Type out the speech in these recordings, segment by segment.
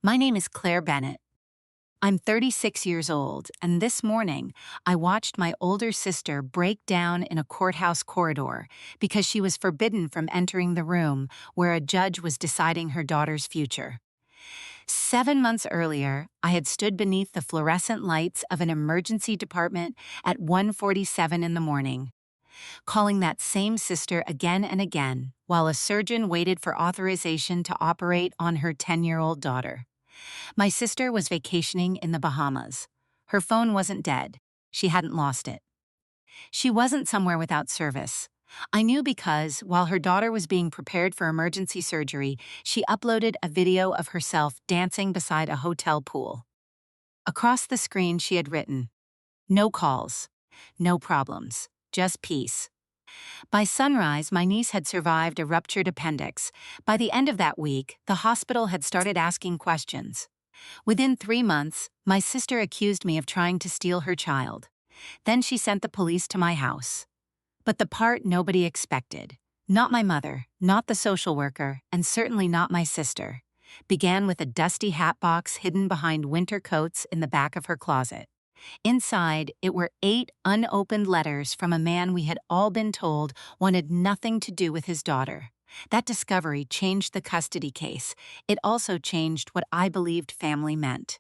My name is Claire Bennett. I'm 36 years old, and this morning I watched my older sister break down in a courthouse corridor because she was forbidden from entering the room where a judge was deciding her daughter's future. 7 months earlier, I had stood beneath the fluorescent lights of an emergency department at 1:47 in the morning, calling that same sister again and again while a surgeon waited for authorization to operate on her 10-year-old daughter. My sister was vacationing in the Bahamas. Her phone wasn't dead. She hadn't lost it. She wasn't somewhere without service. I knew because, while her daughter was being prepared for emergency surgery, she uploaded a video of herself dancing beside a hotel pool. Across the screen, she had written, "No calls, no problems, just peace." By sunrise, my niece had survived a ruptured appendix. By the end of that week, the hospital had started asking questions. Within 3 months, my sister accused me of trying to steal her child. Then she sent the police to my house. But the part nobody expected, not my mother, not the social worker, and certainly not my sister, began with a dusty hat box hidden behind winter coats in the back of her closet. Inside, it were 8 unopened letters from a man we had all been told wanted nothing to do with his daughter. That discovery changed the custody case. It also changed what I believed family meant.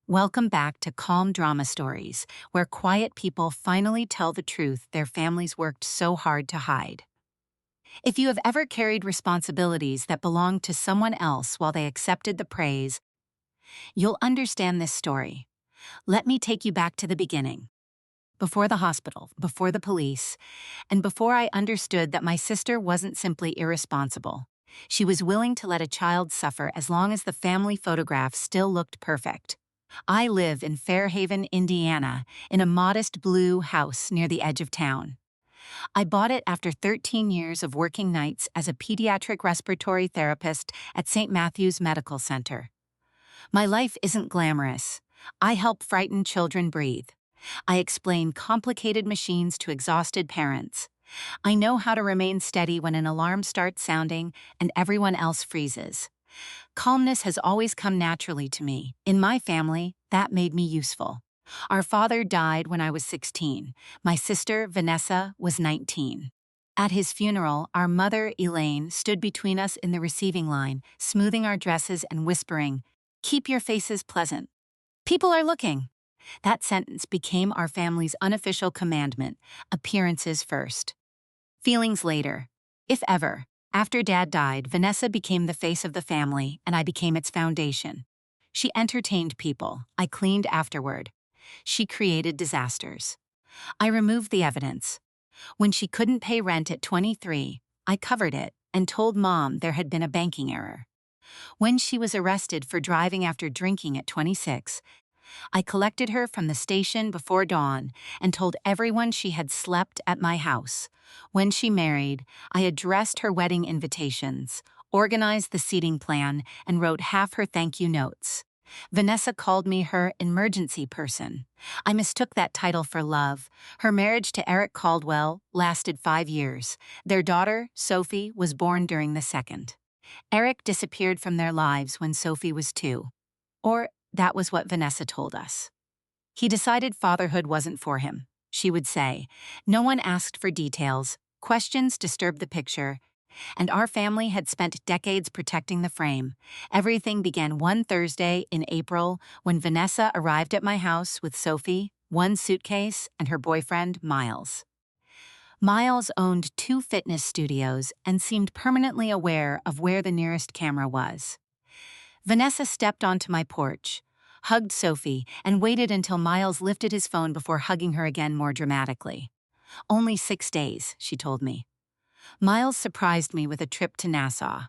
Welcome back to Calm Drama Stories, where quiet people finally tell the truth their families worked so hard to hide. If you have ever carried responsibilities that belonged to someone else while they accepted the praise, you'll understand this story. Let me take you back to the beginning. Before the hospital, before the police, and before I understood that my sister wasn't simply irresponsible. She was willing to let a child suffer as long as the family photograph still looked perfect. I live in Fairhaven, Indiana, in a modest blue house near the edge of town. I bought it after 13 years of working nights as a pediatric respiratory therapist at St. Matthew's Medical Center. My life isn't glamorous. I help frightened children breathe. I explain complicated machines to exhausted parents. I know how to remain steady when an alarm starts sounding and everyone else freezes. Calmness has always come naturally to me. In my family, that made me useful. Our father died when I was 16. My sister, Vanessa, was 19. At his funeral, our mother, Elaine, stood between us in the receiving line, smoothing our dresses and whispering, "Keep your faces pleasant. People are looking." That sentence became our family's unofficial commandment: appearances first. Feelings later. If ever. After Dad died, Vanessa became the face of the family, and I became its foundation. She entertained people. I cleaned afterward. She created disasters. I removed the evidence. When she couldn't pay rent at 23, I covered it and told Mom there had been a banking error. When she was arrested for driving after drinking at 26, I collected her from the station before dawn and told everyone she had slept at my house. When she married, I addressed her wedding invitations, organized the seating plan, and wrote half her thank you notes. Vanessa called me her emergency person. I mistook that title for love. Her marriage to Eric Caldwell lasted 5 years. Their daughter, Sophie, was born during the second. Eric disappeared from their lives when Sophie was 2. Or that was what Vanessa told us. He decided fatherhood wasn't for him, she would say. No one asked for details. Questions disturbed the picture, and our family had spent decades protecting the frame. Everything began one Thursday in April when Vanessa arrived at my house with Sophie, one suitcase, and her boyfriend, Miles. Miles owned 2 fitness studios and seemed permanently aware of where the nearest camera was. Vanessa stepped onto my porch, hugged Sophie, and waited until Miles lifted his phone before hugging her again more dramatically. "Only 6 days," she told me. Miles surprised me with a trip to Nassau.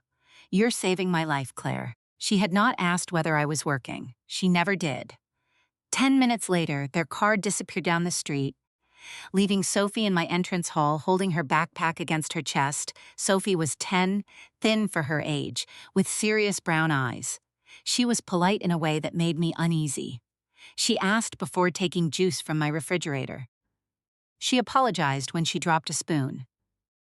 "You're saving my life, Claire." She had not asked whether I was working. She never did. 10 minutes later, their car disappeared down the street, leaving Sophie in my entrance hall holding her backpack against her chest. Sophie was 10, thin for her age, with serious brown eyes. She was polite in a way that made me uneasy. She asked before taking juice from my refrigerator. She apologized when she dropped a spoon.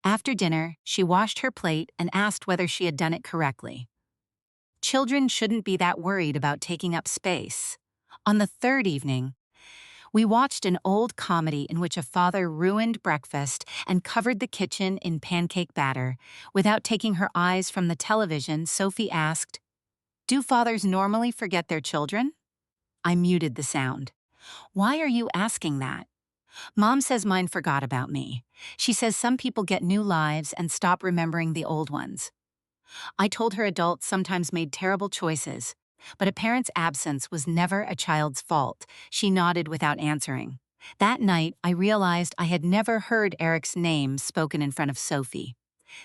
After dinner, she washed her plate and asked whether she had done it correctly. Children shouldn't be that worried about taking up space. On the third evening, we watched an old comedy in which a father ruined breakfast and covered the kitchen in pancake batter. Without taking her eyes from the television, Sophie asked, "Do fathers normally forget their children?" I muted the sound. "Why are you asking that?" "Mom says mine forgot about me. She says some people get new lives and stop remembering the old ones." I told her adults sometimes made terrible choices, but a parent's absence was never a child's fault. She nodded without answering. That night, I realized I had never heard Eric's name spoken in front of Sophie.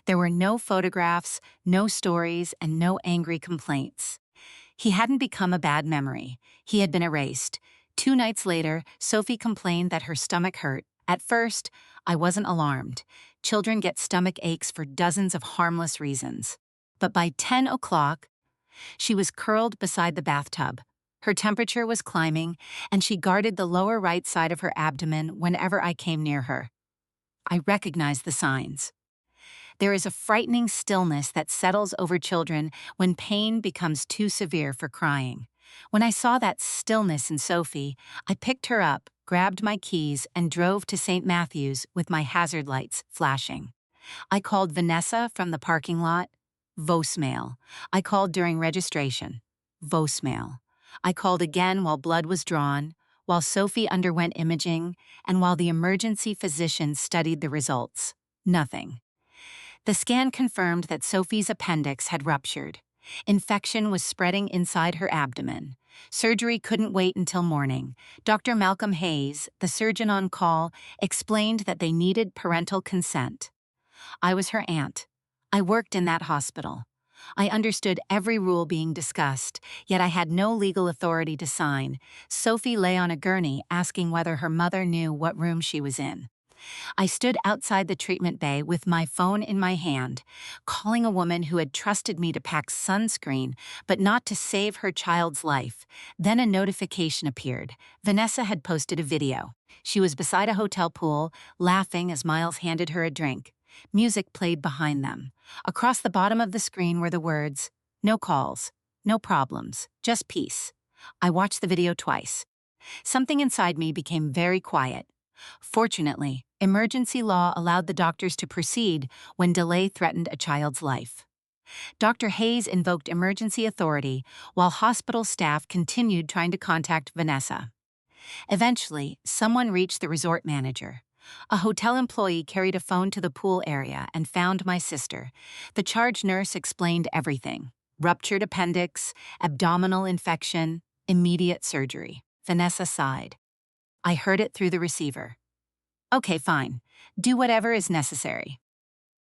There were no photographs, no stories, and no angry complaints. He hadn't become a bad memory. He had been erased. 2 nights later, Sophie complained that her stomach hurt. At first, I wasn't alarmed. Children get stomach aches for dozens of harmless reasons. But by 10 o'clock, she was curled beside the bathtub. Her temperature was climbing, and she guarded the lower right side of her abdomen whenever I came near her. I recognized the signs. There is a frightening stillness that settles over children when pain becomes too severe for crying. When I saw that stillness in Sophie, I picked her up, grabbed my keys, and drove to St. Matthew's with my hazard lights flashing. I called Vanessa from the parking lot. Voicemail. I called during registration. Voicemail. I called again while blood was drawn, while Sophie underwent imaging, and while the emergency physician studied the results. Nothing. The scan confirmed that Sophie's appendix had ruptured. Infection was spreading inside her abdomen. Surgery couldn't wait until morning. Dr. Malcolm Hayes, the surgeon on call, explained that they needed parental consent. I was her aunt. I worked in that hospital. I understood every rule being discussed, yet I had no legal authority to sign. Sophie lay on a gurney asking whether her mother knew what room she was in. I stood outside the treatment bay with my phone in my hand, calling a woman who had trusted me to pack sunscreen, but not to save her child's life. Then a notification appeared. Vanessa had posted a video. She was beside a hotel pool, laughing as Miles handed her a drink. Music played behind them. Across the bottom of the screen were the words, "No calls, no problems, just peace." I watched the video twice. Something inside me became very quiet. Fortunately, emergency law allowed the doctors to proceed when delay threatened a child's life. Dr. Hayes invoked emergency authority while hospital staff continued trying to contact Vanessa. Eventually, someone reached the resort manager. A hotel employee carried a phone to the pool area and found my sister. The charge nurse explained everything: ruptured appendix, abdominal infection, immediate surgery. Vanessa sighed. I heard it through the receiver. "Okay, fine. Do whatever is necessary."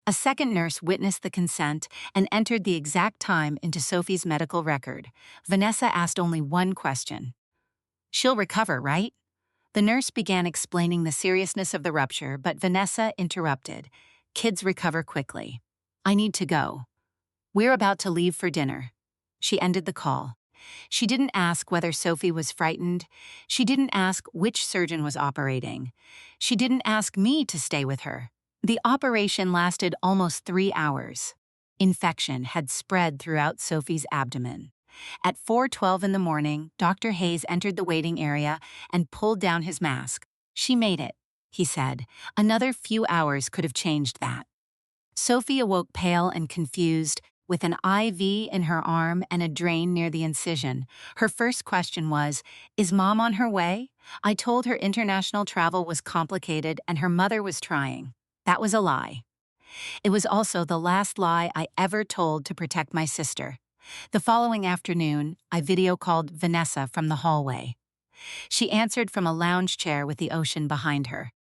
A second nurse witnessed the consent and entered the exact time into Sophie's medical record. Vanessa asked only one question. "She'll recover, right?" The nurse began explaining the seriousness of the rupture, but Vanessa interrupted. "Kids recover quickly. I need to go. We're about to leave for dinner." She ended the call. She didn't ask whether Sophie was frightened. She didn't ask which surgeon was operating. She didn't ask me to stay with her. The operation lasted almost 3 hours. Infection had spread throughout Sophie's abdomen. At 4:12 in the morning, Dr. Hayes entered the waiting area and pulled down his mask. "She made it," he said. "Another few hours could have changed that." Sophie awoke pale and confused, with an IV in her arm and a drain near the incision. Her first question was, "Is Mom on her way?" I told her international travel was complicated and her mother was trying. That was a lie. It was also the last lie I ever told to protect my sister. The following afternoon, I video called Vanessa from the hallway. She answered from a lounge chair with the ocean behind her.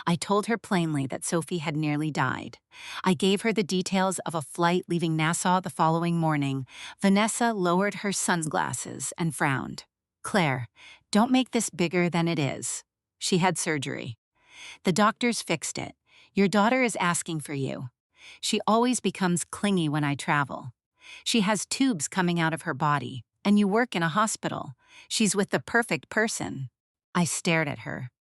I told her plainly that Sophie had nearly died. I gave her the details of a flight leaving Nassau the following morning. Vanessa lowered her sunglasses and frowned. "Claire, don't make this bigger than it is. She had surgery. The doctors fixed it. Your daughter is asking for you. She always becomes clingy when I travel. She has tubes coming out of her body, and you work in a hospital. She's with the perfect person." I stared at her.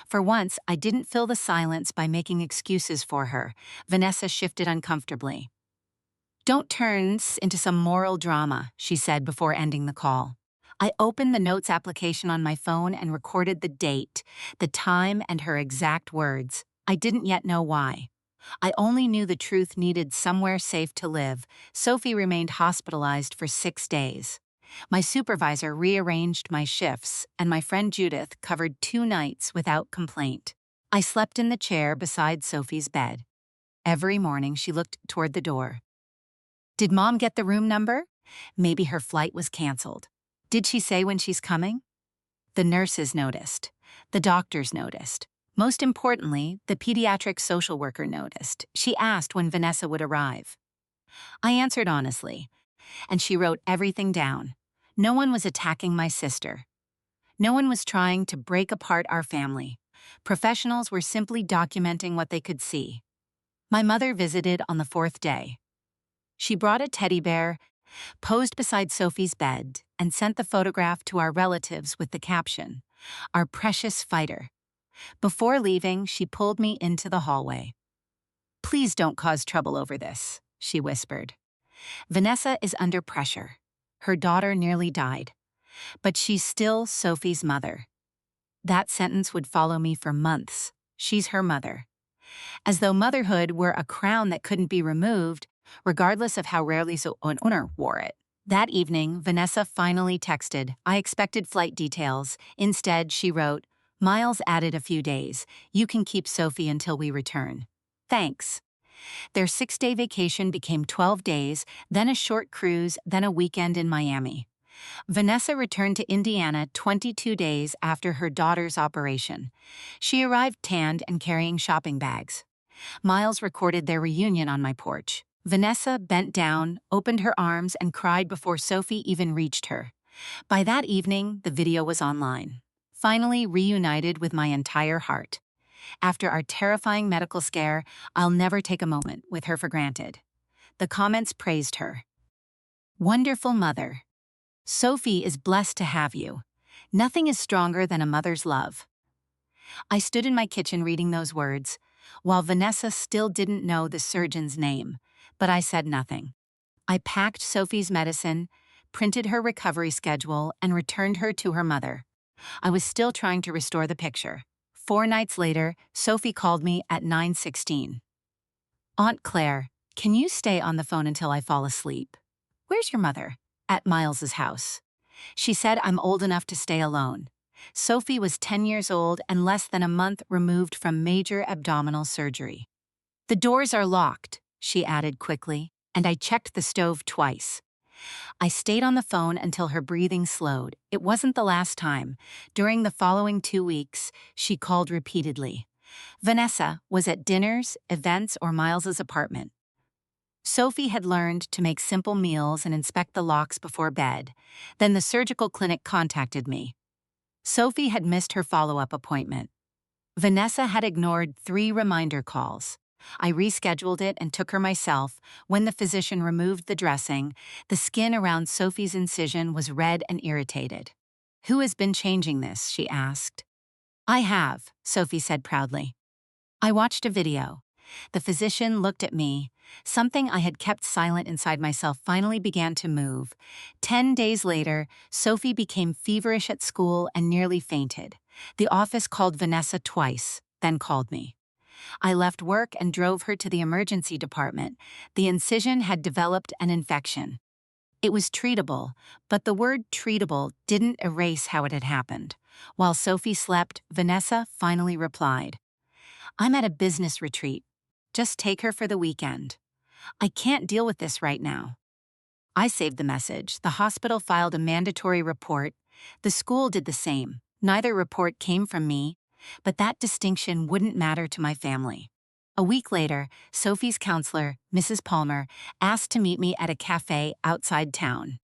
For once, I didn't fill the silence by making excuses for her. Vanessa shifted uncomfortably. Don't turn this into some moral drama, she said before ending the call. I opened the notes application on my phone and recorded the date, the time, and her exact words. I didn't yet know why. I only knew the truth needed somewhere safe to live. Sophie remained hospitalized for 6 days. My supervisor rearranged my shifts, and my friend Judith covered 2 nights without complaint. I slept in the chair beside Sophie's bed. Every morning she looked toward the door. Did Mom get the room number? Maybe her flight was canceled. Did she say when she's coming? The nurses noticed. The doctors noticed. Most importantly, the pediatric social worker noticed. She asked when Vanessa would arrive. I answered honestly, and she wrote everything down. No one was attacking my sister. No one was trying to break apart our family. Professionals were simply documenting what they could see. My mother visited on the 4th day. She brought a teddy bear, posed beside Sophie's bed, and sent the photograph to our relatives with the caption, "Our precious fighter." Before leaving, she pulled me into the hallway. "Please don't cause trouble over this," she whispered. "Vanessa is under pressure. Her daughter nearly died. But she's still Sophie's mother." That sentence would follow me for months. She's her mother. As though motherhood were a crown that couldn't be removed, regardless of how rarely an owner wore it. That evening, Vanessa finally texted. I expected flight details. Instead, she wrote, "Miles added a few days. You can keep Sophie until we return. Thanks." Their 6-day vacation became 12 days, then a short cruise, then a weekend in Miami. Vanessa returned to Indiana 22 days after her daughter's operation. She arrived tanned and carrying shopping bags. Miles recorded their reunion on my porch. Vanessa bent down, opened her arms, and cried before Sophie even reached her. By that evening, the video was online. Finally reunited with my entire heart. After our terrifying medical scare, I'll never take a moment with her for granted. The comments praised her. "Wonderful mother. Sophie is blessed to have you. Nothing is stronger than a mother's love." I stood in my kitchen reading those words, while Vanessa still didn't know the surgeon's name, but I said nothing. I packed Sophie's medicine, printed her recovery schedule, and returned her to her mother. I was still trying to restore the picture. 4 nights later, Sophie called me at 9:16. "Aunt Claire, can you stay on the phone until I fall asleep?" "Where's your mother?" "At Miles's house. She said I'm old enough to stay alone." Sophie was 10 years old and less than a month removed from major abdominal surgery. "The doors are locked," she added quickly, and I checked the stove twice. I stayed on the phone until her breathing slowed. It wasn't the last time. During the following 2 weeks, she called repeatedly. Vanessa was at dinners, events, or Miles's apartment. Sophie had learned to make simple meals and inspect the locks before bed. Then the surgical clinic contacted me. Sophie had missed her follow-up appointment. Vanessa had ignored 3 reminder calls. I rescheduled it and took her myself. When the physician removed the dressing, the skin around Sophie's incision was red and irritated. "Who has been changing this?" she asked. "I have," Sophie said proudly. I watched a video. The physician looked at me. Something I had kept silent inside myself finally began to move. 10 days later, Sophie became feverish at school and nearly fainted. The office called Vanessa twice, then called me. I left work and drove her to the emergency department. The incision had developed an infection. It was treatable, but the word treatable didn't erase how it had happened. While Sophie slept, Vanessa finally replied, "I'm at a business retreat. Just take her for the weekend. I can't deal with this right now." I saved the message. The hospital filed a mandatory report. The school did the same. Neither report came from me, but that distinction wouldn't matter to my family. A week later, Sophie's counselor, Mrs. Palmer, asked to meet me at a cafe outside town.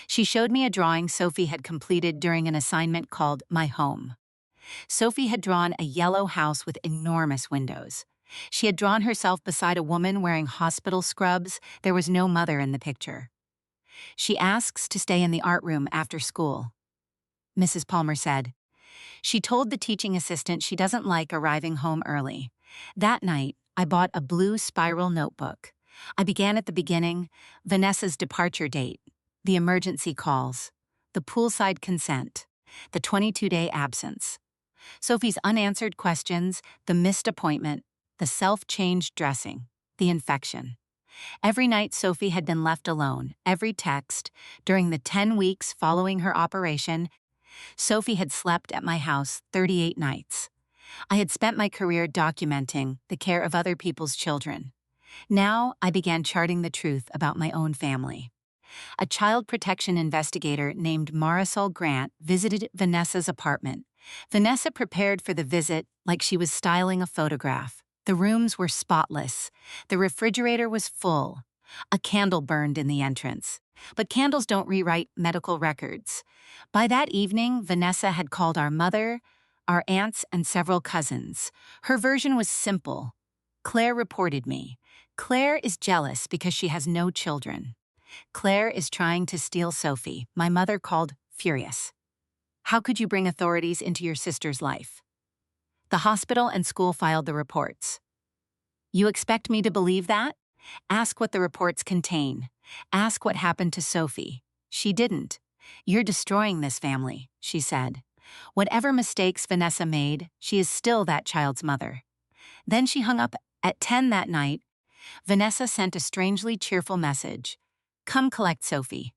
She showed me a drawing Sophie had completed during an assignment called My Home. Sophie had drawn a yellow house with enormous windows. She had drawn herself beside a woman wearing hospital scrubs. There was no mother in the picture. She asks to stay in the art room after school. Mrs. Palmer said, "She told the teaching assistant she doesn't like arriving home early." That night, I bought a blue spiral notebook. I began at the beginning: Vanessa's departure date, the emergency calls, the poolside consent, the 22-day absence, Sophie's unanswered questions, the missed appointment, the self-changed dressing, the infection. Every night Sophie had been left alone, every text. During the 10 weeks following her operation, Sophie had slept at my house 38 nights. I had spent my career documenting the care of other people's children. Now I began charting the truth about my own family. A child protection investigator named Marisol Grant visited Vanessa's apartment. Vanessa prepared for the visit like she was styling a photograph. The rooms were spotless. The refrigerator was full. A candle burned in the entrance. But candles don't rewrite medical records. By that evening, Vanessa had called our mother, our aunts, and several cousins. Her version was simple. Claire reported me. Claire is jealous because she has no children. Claire is trying to steal Sophie, my mother called furious. How could you bring authorities into your sister's life? The hospital and school filed the reports. You expect me to believe that? Ask what the reports contain. Ask what happened to Sophie. She didn't. You're destroying this family, she said. Whatever mistakes Vanessa made, she is still that child's mother. Then she hung up. At 10 that night, Vanessa sent a strangely cheerful message. Come collect Sophie.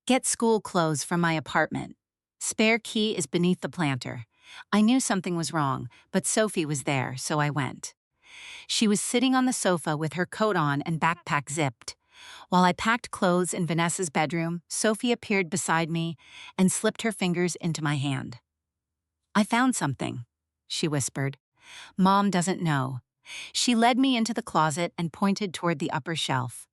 Get school clothes from my apartment. Spare key is beneath the planter. I knew something was wrong, but Sophie was there, so I went. She was sitting on the sofa with her coat on and backpack zipped. While I packed clothes in Vanessa's bedroom, Sophie appeared beside me and slipped her fingers into my hand. I found something, she whispered. Mom doesn't know. She led me into the closet and pointed toward the upper shelf.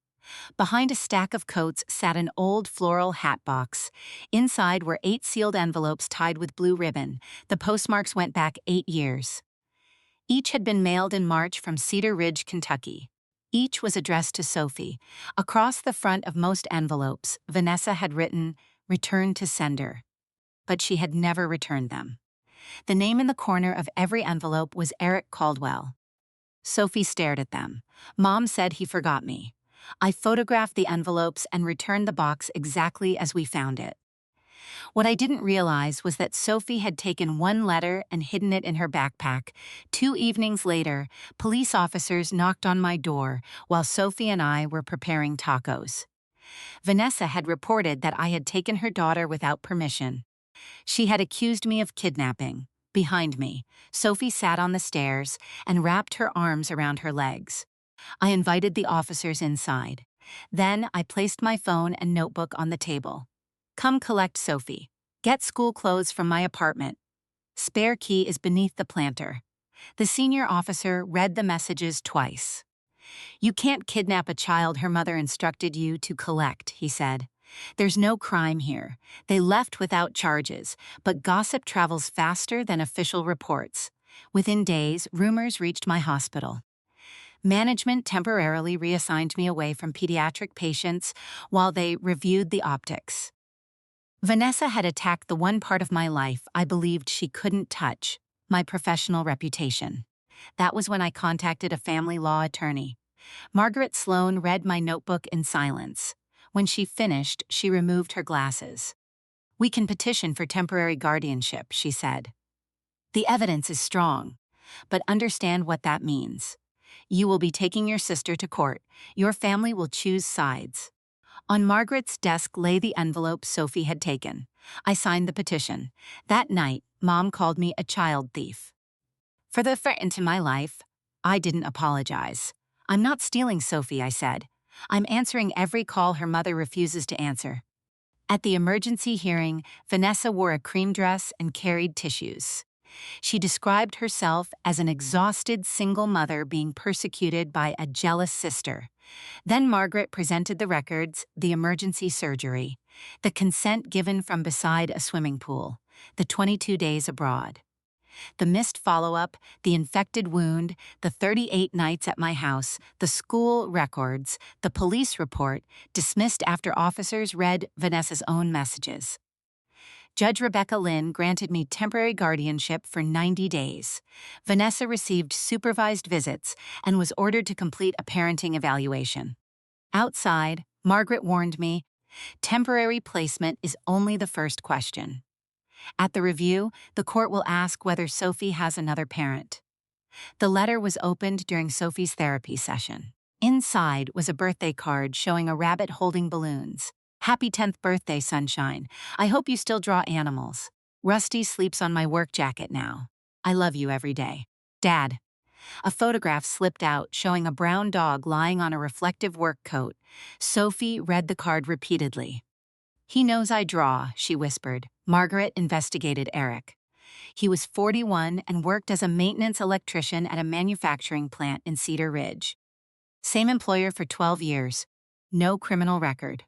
Behind a stack of coats sat an old floral hat box. Inside were 8 sealed envelopes tied with blue ribbon. The postmarks went back 8 years. Each had been mailed in March from Cedar Ridge, Kentucky. Each was addressed to Sophie. Across the front of most envelopes, Vanessa had written, "Return to sender." But she had never returned them. The name in the corner of every envelope was Eric Caldwell. Sophie stared at them. Mom said he forgot me. I photographed the envelopes and returned the box exactly as we found it. What I didn't realize was that Sophie had taken one letter and hidden it in her backpack. 2 evenings later, police officers knocked on my door while Sophie and I were preparing tacos. Vanessa had reported that I had taken her daughter without permission. She had accused me of kidnapping. Behind me, Sophie sat on the stairs and wrapped her arms around her legs. I invited the officers inside. Then I placed my phone and notebook on the table. Come collect Sophie. Get school clothes from my apartment. Spare key is beneath the planter. The senior officer read the messages twice. You can't kidnap a child her mother instructed you to collect, he said. There's no crime here. They left without charges, but gossip travels faster than official reports. Within days, rumors reached my hospital. Management temporarily reassigned me away from pediatric patients while they reviewed the optics. Vanessa had attacked the one part of my life I believed she couldn't touch, my professional reputation. That was when I contacted a family law attorney. Margaret Sloan read my notebook in silence. When she finished, she removed her glasses. We can petition for temporary guardianship, she said. The evidence is strong, but understand what that means. You will be taking your sister to court. Your family will choose sides. On Margaret's desk lay the envelope Sophie had taken. I signed the petition. That night, Mom called me a child thief. For the threat into my life, I didn't apologize. I'm not stealing Sophie, I said. I'm answering every call her mother refuses to answer. At the emergency hearing, Vanessa wore a cream dress and carried tissues. She described herself as an exhausted single mother being persecuted by a jealous sister. Then Margaret presented the records, the emergency surgery, the consent given from beside a swimming pool, the 22 days abroad. The missed follow-up, the infected wound, the 38 nights at my house, the school records, the police report, dismissed after officers read Vanessa's own messages. Judge Rebecca Lynn granted me temporary guardianship for 90 days. Vanessa received supervised visits and was ordered to complete a parenting evaluation. Outside, Margaret warned me, temporary placement is only the first question. At the review, the court will ask whether Sophie has another parent. The letter was opened during Sophie's therapy session. Inside was a birthday card showing a rabbit holding balloons. Happy 10th birthday, sunshine. I hope you still draw animals. Rusty sleeps on my work jacket now. I love you every day. Dad. A photograph slipped out showing a brown dog lying on a reflective work coat. Sophie read the card repeatedly. He knows I draw, she whispered. Margaret investigated Eric. He was 41 and worked as a maintenance electrician at a manufacturing plant in Cedar Ridge. Same employer for 12 years. No criminal record.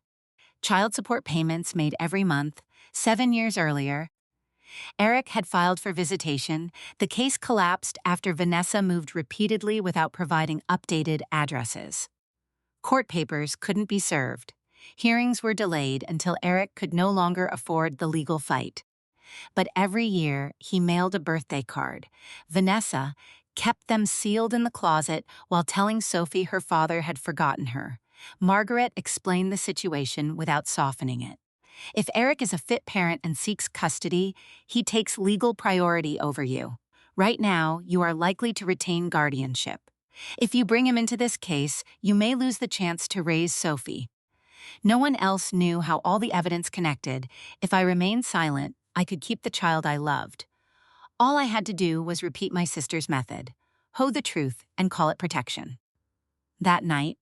Child support payments made every month. 7 years earlier, Eric had filed for visitation. The case collapsed after Vanessa moved repeatedly without providing updated addresses. Court papers couldn't be served. Hearings were delayed until Eric could no longer afford the legal fight. But every year, he mailed a birthday card. Vanessa kept them sealed in the closet while telling Sophie her father had forgotten her. Margaret explained the situation without softening it. If Eric is a fit parent and seeks custody, he takes legal priority over you. Right now, you are likely to retain guardianship. If you bring him into this case, you may lose the chance to raise Sophie. No one else knew how all the evidence connected. If I remained silent, I could keep the child I loved. All I had to do was repeat my sister's method, hoe the truth and call it protection. That night,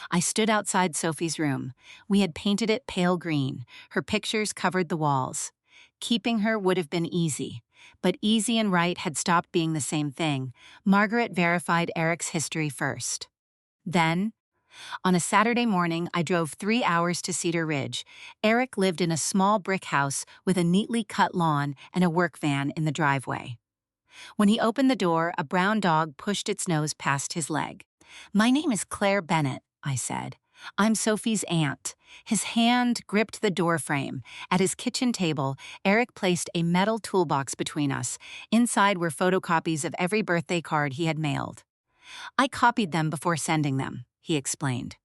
I stood outside Sophie's room. We had painted it pale green. Her pictures covered the walls. Keeping her would have been easy, but easy and right had stopped being the same thing. Margaret verified Eric's history first. Then, on a Saturday morning, I drove 3 hours to Cedar Ridge. Eric lived in a small brick house with a neatly cut lawn and a work van in the driveway. When he opened the door, a brown dog pushed its nose past his leg. "My name is Claire Bennett," I said. "I'm Sophie's aunt." His hand gripped the doorframe. At his kitchen table, Eric placed a metal toolbox between us. Inside were photocopies of every birthday card he had mailed. "I copied them before sending them," he explained.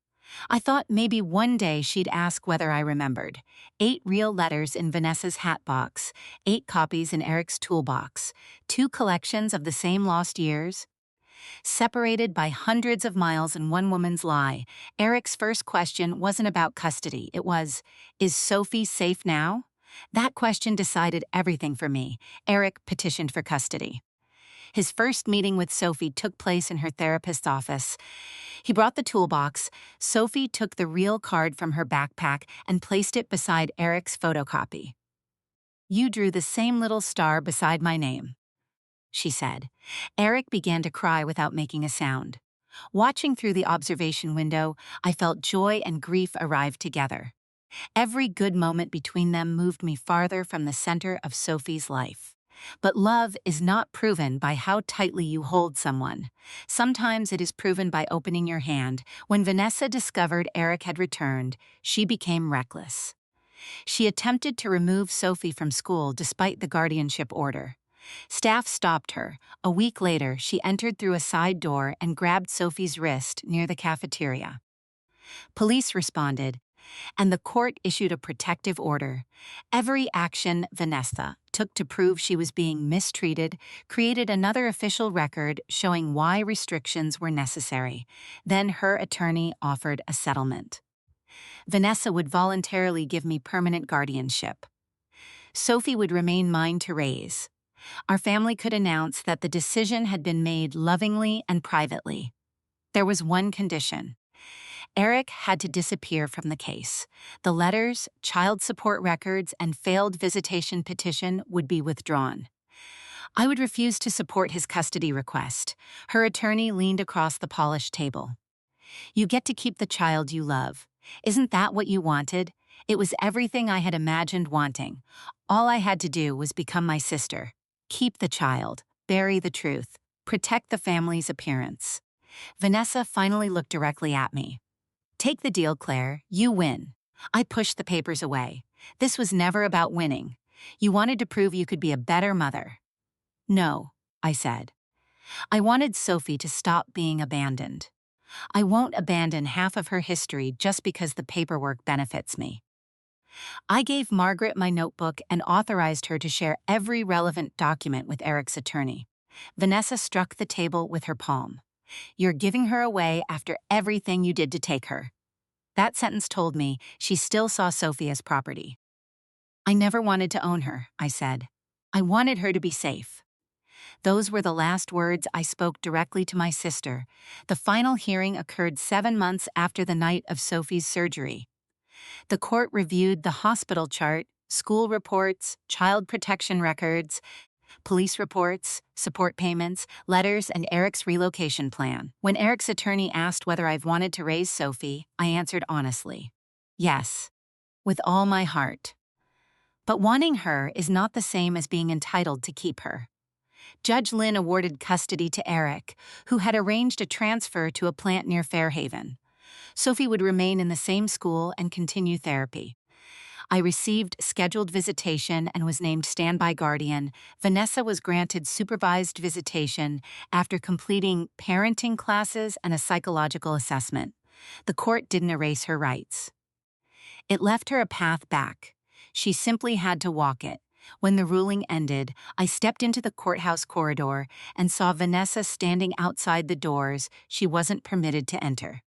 "I thought maybe one day she'd ask whether I remembered." 8 real letters in Vanessa's hat box, 8 copies in Eric's toolbox, 2 collections of the same lost years. Separated by hundreds of miles in one woman's lie, Eric's first question wasn't about custody. It was, "Is Sophie safe now?" That question decided everything for me. Eric petitioned for custody. His first meeting with Sophie took place in her therapist's office. He brought the toolbox. Sophie took the real card from her backpack and placed it beside Eric's photocopy. "You drew the same little star beside my name," she said. Eric began to cry without making a sound. Watching through the observation window, I felt joy and grief arrive together. Every good moment between them moved me farther from the center of Sophie's life. But love is not proven by how tightly you hold someone. Sometimes it is proven by opening your hand. When Vanessa discovered Eric had returned, she became reckless. She attempted to remove Sophie from school despite the guardianship order. Staff stopped her. A week later, she entered through a side door and grabbed Sophie's wrist near the cafeteria. Police responded, and the court issued a protective order. Every action Vanessa took to prove she was being mistreated created another official record showing why restrictions were necessary. Then her attorney offered a settlement. Vanessa would voluntarily give me permanent guardianship. Sophie would remain mine to raise. Our family could announce that the decision had been made lovingly and privately. There was one condition. Eric had to disappear from the case. The letters, child support records, and failed visitation petition would be withdrawn. I would refuse to support his custody request. Her attorney leaned across the polished table. "You get to keep the child you love. Isn't that what you wanted?" It was everything I had imagined wanting. All I had to do was become my sister. Keep the child, bury the truth, protect the family's appearance. Vanessa finally looked directly at me. "Take the deal, Claire. You win." I pushed the papers away. This was never about winning. You wanted to prove you could be a better mother. "No," I said. I wanted Sophie to stop being abandoned. I won't abandon half of her history just because the paperwork benefits me. I gave Margaret my notebook and authorized her to share every relevant document with Eric's attorney. Vanessa struck the table with her palm. "You're giving her away after everything you did to take her." That sentence told me she still saw Sophie as property. "I never wanted to own her," I said. "I wanted her to be safe." Those were the last words I spoke directly to my sister. The final hearing occurred 7 months after the night of Sophie's surgery. The court reviewed the hospital chart, school reports, child protection records, police reports, support payments, letters, and Eric's relocation plan. When Eric's attorney asked whether I've wanted to raise Sophie, I answered honestly, "Yes, with all my heart." But wanting her is not the same as being entitled to keep her. Judge Lynn awarded custody to Eric, who had arranged a transfer to a plant near Fairhaven. Sophie would remain in the same school and continue therapy. I received scheduled visitation and was named standby guardian. Vanessa was granted supervised visitation after completing parenting classes and a psychological assessment. The court didn't erase her rights. It left her a path back. She simply had to walk it. When the ruling ended, I stepped into the courthouse corridor and saw Vanessa standing outside the doors she wasn't permitted to enter.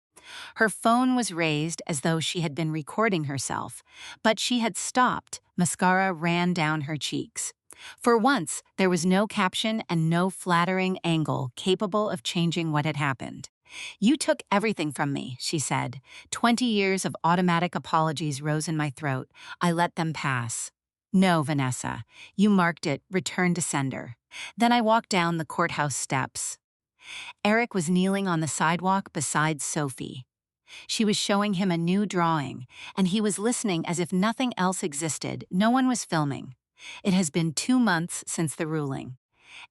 Her phone was raised as though she had been recording herself, but she had stopped. Mascara ran down her cheeks. For once, there was no caption and no flattering angle capable of changing what had happened. "You took everything from me," she said. 20 years of automatic apologies rose in my throat. I let them pass. "No, Vanessa. You marked it, return to sender." Then I walked down the courthouse steps. Eric was kneeling on the sidewalk beside Sophie. She was showing him a new drawing, and he was listening as if nothing else existed. No one was filming. It has been 2 months since the ruling.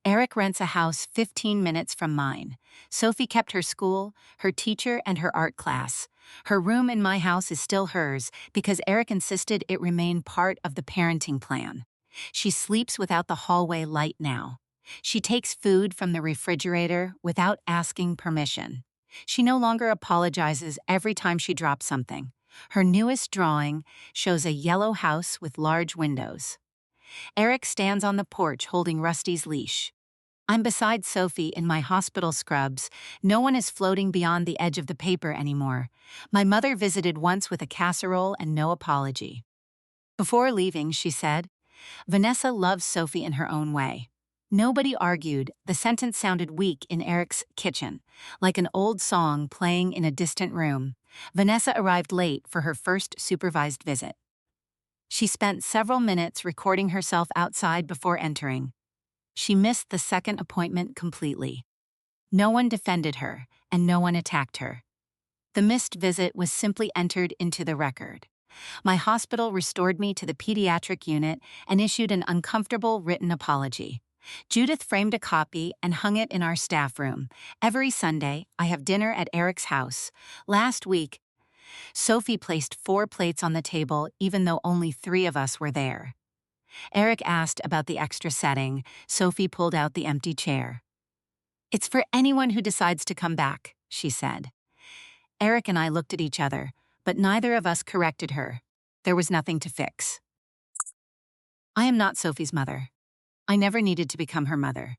Eric rents a house 15 minutes from mine. Sophie kept her school, her teacher, and her art class. Her room in my house is still hers because Eric insisted it remain part of the parenting plan. She sleeps without the hallway light now. She takes food from the refrigerator without asking permission. She no longer apologizes every time she drops something. Her newest drawing shows a yellow house with large windows. Eric stands on the porch holding Rusty's leash. I'm beside Sophie in my hospital scrubs. No one is floating beyond the edge of the paper anymore. My mother visited once with a casserole and no apology. Before leaving, she said, "Vanessa loves Sophie in her own way." Nobody argued. The sentence sounded weak in Eric's kitchen, like an old song playing in a distant room. Vanessa arrived late for her first supervised visit. She spent several minutes recording herself outside before entering. She missed the second appointment completely. No one defended her, and no one attacked her. The missed visit was simply entered into the record. My hospital restored me to the pediatric unit and issued an uncomfortable written apology. Judith framed a copy and hung it in our staff room. Every Sunday, I have dinner at Eric's house. Last week, Sophie placed 4 plates on the table even though only 3 of us were there. Eric asked about the extra setting. Sophie pulled out the empty chair. "It's for anyone who decides to come back," she said. Eric and I looked at each other, but neither of us corrected her. There was nothing to fix. I am not Sophie's mother. I never needed to become her mother.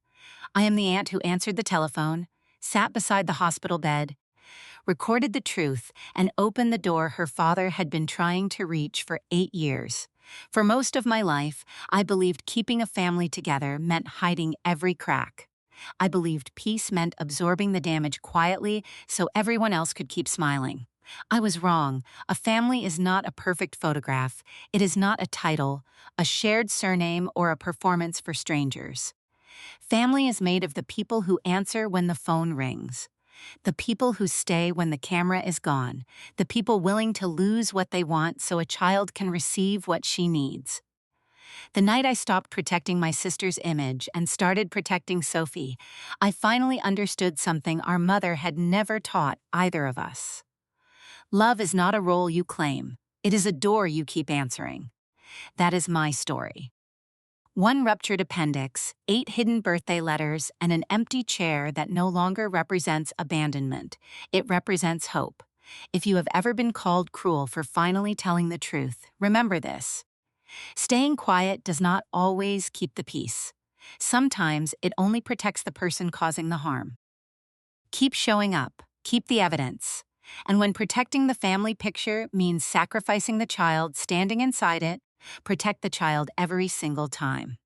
I am the aunt who answered the telephone, sat beside the hospital bed, recorded the truth, and opened the door her father had been trying to reach for 8 years. For most of my life, I believed keeping a family together meant hiding every crack. I believed peace meant absorbing the damage quietly so everyone else could keep smiling. I was wrong. A family is not a perfect photograph. It is not a title, a shared surname, or a performance for strangers. Family is made of the people who answer when the phone rings, the people who stay when the camera is gone, the people willing to lose what they want so a child can receive what she needs. The night I stopped protecting my sister's image and started protecting Sophie, I finally understood something our mother had never taught either of us. Love is not a role you claim. It is a door you keep answering. That is my story. One ruptured appendix, 8 hidden birthday letters, and an empty chair that no longer represents abandonment. It represents hope. If you have ever been called cruel for finally telling the truth, remember this. Staying quiet does not always keep the peace. Sometimes it only protects the person causing the harm. Keep showing up, keep the evidence. And when protecting the family picture means sacrificing the child standing inside it, protect the child every single time.